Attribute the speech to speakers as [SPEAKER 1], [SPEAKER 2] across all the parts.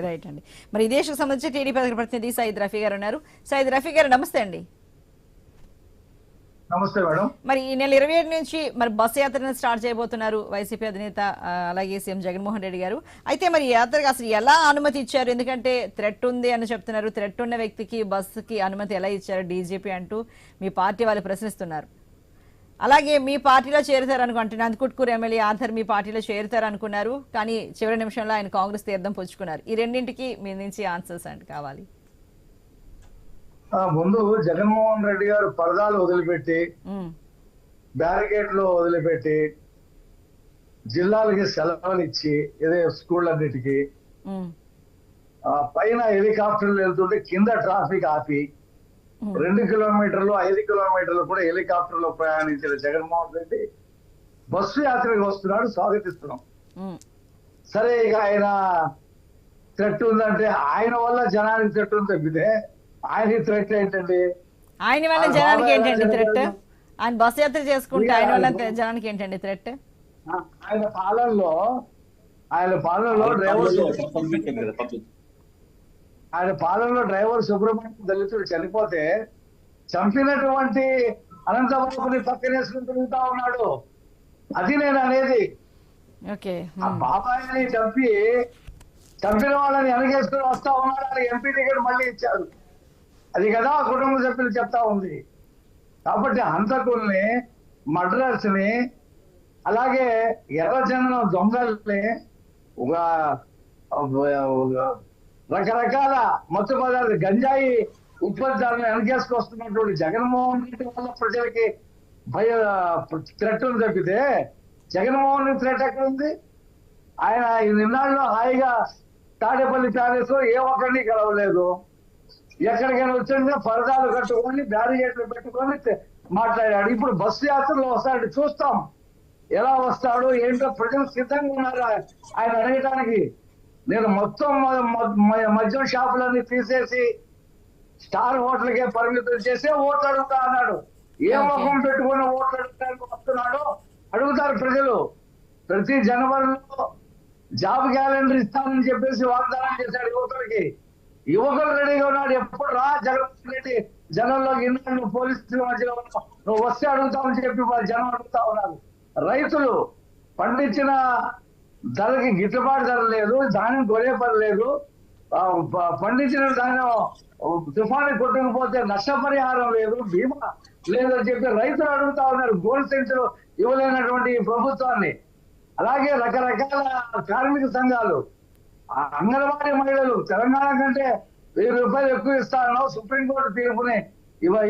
[SPEAKER 1] Right అండి. మరి ఈ దేశకు సంబంధించి టీడీపీ అధికార ప్రతినిధి సయ్యద్ రఫీ గారు ఉన్నారు. సయ్యద్ రఫీ గారు నమస్తే అండి.
[SPEAKER 2] నమస్తే మేడం.
[SPEAKER 1] మరి ఈ నెల 27 నుంచి మరి బస్సు యాత్రను స్టార్ట్ చేయబోతున్నారు వైసీపీ అధినేత అలాగే సీఎం జగన్మోహన్ రెడ్డి గారు. అయితే మరి యాత్రకు అసలు ఎలా అనుమతి ఇచ్చారు? ఎందుకంటే థ్రెట్ ఉంది అని చెప్తున్నారు. థ్రెట్ ఉన్న వ్యక్తికి బస్సుకి అనుమతి ఎలా ఇచ్చారు డీజీపీ అంటూ మీ పార్టీ వాళ్ళు ప్రశ్నిస్తున్నారు. అలాగే మీ పార్టీలో చేరుతారనుకుంటే నందికుట్కూరు ఎమ్మెల్యే ఆధర్ మీ పార్టీలో చేరుతారనుకున్నారు, కానీ చివరి నిమిషంలో ఆయన కాంగ్రెస్ తీర్థం పుచ్చుకున్నారు. ఈ రెండింటికి మీ నుంచి ఆన్సర్స్ అంటే కావాలి.
[SPEAKER 2] ముందు జగన్మోహన్ రెడ్డి గారు పరదాలు వదిలిపెట్టి బ్యారికేడ్లు వదిలిపెట్టి జిల్లాలకి సెలవులు ఇచ్చి ఇదే స్కూళ్ళన్నిటికీ పైన హెలికాప్టర్లు వెళ్తుంటే కింద ట్రాఫిక్ ఆపి 2 కిలోమీటర్లు 5 కిలోమీటర్లు కూడా హెలికాప్టర్ లో ప్రయాణించిన జగన్మోహన్ రెడ్డి బస్సు యాత్రకు వస్తున్నాడు, స్వాగతిస్తున్నాం. సరే, ఇక ఆయన థ్రెట్ ఉందంటే ఆయన వల్ల జనానికి థ్రెట్ ఉంది తప్పితే ఆయన థ్రెట్ ఏంటండి?
[SPEAKER 1] ఆయన వల్ల జనానికి ఏంటండి థ్రెట్? ఆయన బస్సు యాత్ర చేసుకుంటే ఆయన వల్ల జనానికి ఏంటండి థ్రెట్?
[SPEAKER 2] ఆయన పాలనలో డ్రైవర్ సుబ్రహ్మణ్యం దళితుడు చనిపోతే చంపినటువంటి అనంతబాబుని పక్కనేసుకుని తిరుగుతా ఉన్నాడు. అది నేను అనేది. ఆ బాబాయిని చంపిన వాళ్ళని వెనకేసుకుని వస్తా ఉన్నాడు. ఆయన ఎంపీ టికెట్ మళ్ళీ ఇచ్చారు. అది కదా కుటుంబ సభ్యులు చెప్తా ఉంది. కాబట్టి హంతకుల్ని, మర్డరర్స్ ని, అలాగే ఎర్రచందనం దొంగల్ని, ఒక రకరకాల మత్తు పదార్థాలు గంజాయి ఉత్పత్తులను వెనకేసుకొస్తున్నటువంటి జగన్మోహన్ రెడ్డి వల్ల ప్రజలకి థ్రెట్ ఉంది తప్పితే జగన్మోహన్ రెడ్డి థ్రెట్ ఎక్కడ ఉంది? ఆయన ఈ నిన్నాళ్ళలో హాయిగా తాడేపల్లి ప్యాలెస్ లో ఏ ఒక్కరిని కలవలేదు. ఎక్కడికైనా వచ్చిందో పరదాలు కట్టుకొని బ్యారిగేట్లు పెట్టుకొని మాట్లాడాడు. ఇప్పుడు బస్సు యాత్రలో వస్తాడు, చూస్తాం ఎలా వస్తాడు ఏంటో. ప్రజలు సిద్ధంగా ఉన్నారు ఆయన అడగటానికి. నేను మొత్తం మద్యం షాపులన్నీ తీసేసి స్టార్ హోటల్కే పరిమితం చేసి ఓట్లు అడుగుతా అన్నాడు. ఏ ముఖం పెట్టుకుని ఓట్లు అడుగుతానికి వస్తున్నాడో అడుగుతారు ప్రజలు. ప్రతి జనవరిలో జాబ్ క్యాలెండర్ ఇస్తానని చెప్పేసి వాగ్దానం చేశాడు యువకులకి. యువకులు రెడీగా ఉన్నాడు. ఎప్పుడు రా జగన్మోహన్ రెడ్డి జనంలోకి ఇన్నాళ్ళు పోలీసుల మధ్యలో నువ్వు వస్తే అడుగుతామని చెప్పి వాళ్ళు జనం అడుగుతా ఉన్నారు. రైతులు పండించిన ధరకి గిట్టుబాటు ధర లేదు, ధాన్యం కొనే పని లేదు. పండించిన ధాన్యం తుఫాను కొట్టుకుపోతే నష్టపరిహారం లేదు, బీమా లేదని చెప్పి రైతులు అడుగుతా ఉన్నారు. గోల్డ్ సెంటర్ ఇవ్వలేనటువంటి ప్రభుత్వాన్ని. అలాగే రకరకాల కార్మిక సంఘాలు, అంగన్వాడీ మహిళలు తెలంగాణ కంటే 1000 రూపాయలు ఎక్కువ ఇస్తారో సుప్రీంకోర్టు తీర్పుని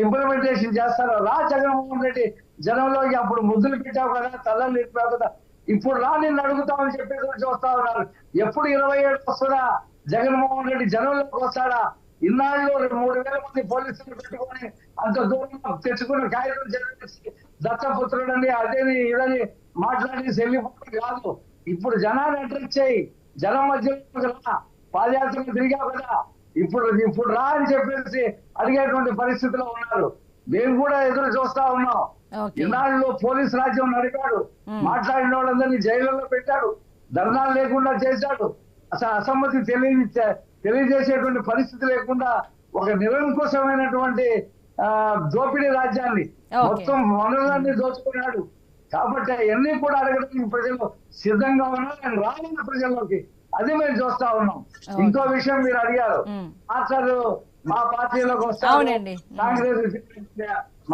[SPEAKER 2] ఇంప్లిమెంటేషన్ చేస్తారో రా జగన్మోహన్ రెడ్డి జనంలోకి. అప్పుడు ముద్దులు పెట్టావు కదా, తల్లలు ఇప్పావు కదా, ఇప్పుడు రా నిన్ను అడుగుతామని చెప్పేసి చూస్తా ఉన్నారు. ఎప్పుడు 27 వస్తుందా జగన్మోహన్ రెడ్డి జనంలోకి వస్తాడా? ఇన్నాళ్ళు 3000 మంది పోలీసులు పెట్టుకొని అంత దూరం తెచ్చుకున్న కాగితం చదివేసి దత్తపుత్రుడని అదేని ఇదని మాట్లాడి వెళ్ళిపోవడం కాదు. ఇప్పుడు జనాన్ని అట్రాక్ట్ చేయి, జనం మధ్యలో పాదయాత్రలు తిరిగావు కదా, ఇప్పుడు రా అని చెప్పేసి అడిగేటువంటి పరిస్థితిలో ఉన్నారు. మేము కూడా ఎదురు చూస్తా ఉన్నాం. ఇన్నాళ్ళు పోలీసు రాజ్యం నడిపాడు, మాట్లాడిన వాళ్ళందరినీ జైలులో పెట్టాడు, ధర్నాలు లేకుండా చేశాడు, అసలు అసమ్మతి తెలియజేసేటువంటి పరిస్థితి లేకుండా ఒక నిరంకుశమైనటువంటి దోపిడీ రాజ్యాన్ని మొత్తం వనరులన్నీ దోచుకున్నాడు. కాబట్టి అవన్నీ కూడా అడగడానికి ప్రజలు సిద్ధంగా ఉన్నారు. ఆయన రావాలన్న ప్రజల్లోకి, అది మేము చూస్తా ఉన్నాం. ఇంకో విషయం మీరు అడిగారు, మాట్లాడు మా పార్టీలోకి వస్తాను కాంగ్రెస్.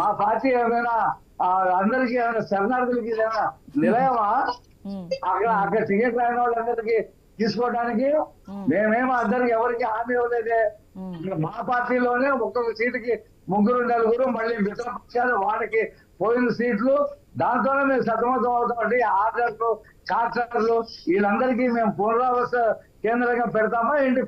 [SPEAKER 2] మా పార్టీ ఏమైనా అందరికీ ఏమైనా శరణార్థులకి ఏమైనా నిలయమా? అక్కడ టికెట్ రాని వాళ్ళందరికీ తీసుకోవడానికి మేమేమో అందరికి ఎవరికి హామీ ఇవ్వలేదే. మా పార్టీలోనే ఒక్కొక్క సీటుకి 3-4 మళ్ళీ మిగతా పక్షాలు వాళ్ళకి పోయిన సీట్లు, దాంతోనే మేము సతమతం అవుతామండి. ఆర్డర్లు, చార్టర్లు వీళ్ళందరికీ మేము పునరావాస కేంద్రంగా పెడతామా ఏంటి?